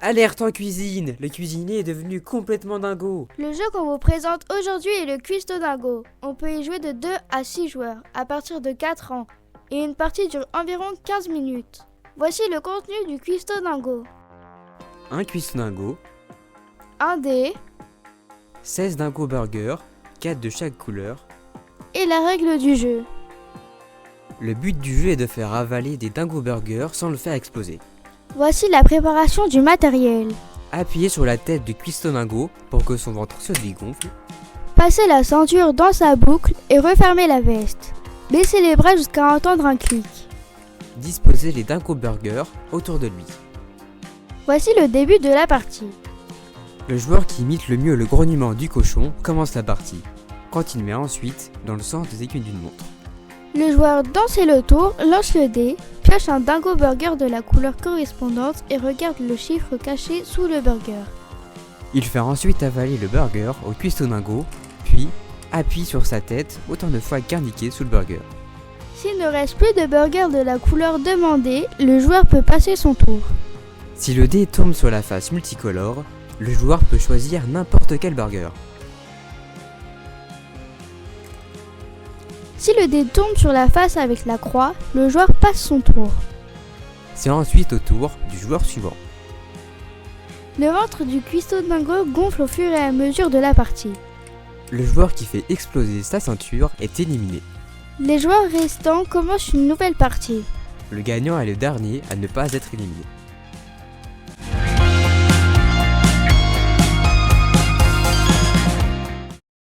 Alerte en cuisine! Le cuisinier est devenu complètement dingo. Le jeu qu'on vous présente aujourd'hui est le Cuistot Dingo. On peut y jouer de 2 à 6 joueurs à partir de 4 ans et une partie dure environ 15 minutes. Voici le contenu du Cuistot Dingo. Un cuistot dingo, Un dé 16 dingo burgers, 4 de chaque couleur. et la règle du jeu. Le but du jeu est de faire avaler des dingo burgers sans le faire exploser. Voici la préparation du matériel. Appuyez sur la tête du cuistot dingo pour que son ventre se dégonfle. Passez la ceinture dans sa boucle et refermez la veste. Baissez les bras jusqu'à entendre un clic. Disposez les dingo burgers autour de lui. Voici le début de la partie. Le joueur qui imite le mieux le grognement du cochon commence la partie. Continuez ensuite dans le sens des aiguilles d'une montre. Le joueur danse le tour, lance le dé, pioche un dingo burger de la couleur correspondante et regarde le chiffre caché sous le burger. Il fait ensuite avaler le burger au cuistot dingo, puis appuie sur sa tête autant de fois qu'indiqué sous le burger. S'il ne reste plus de burger de la couleur demandée, le joueur peut passer son tour. Si le dé tombe sur la face multicolore, le joueur peut choisir n'importe quel burger. Si le dé tombe sur la face avec la croix, le joueur passe son tour. C'est ensuite au tour du joueur suivant. Le ventre du cuistot dingo gonfle au fur et à mesure de la partie. Le joueur qui fait exploser sa ceinture est éliminé. Les joueurs restants commencent une nouvelle partie. Le gagnant est le dernier à ne pas être éliminé.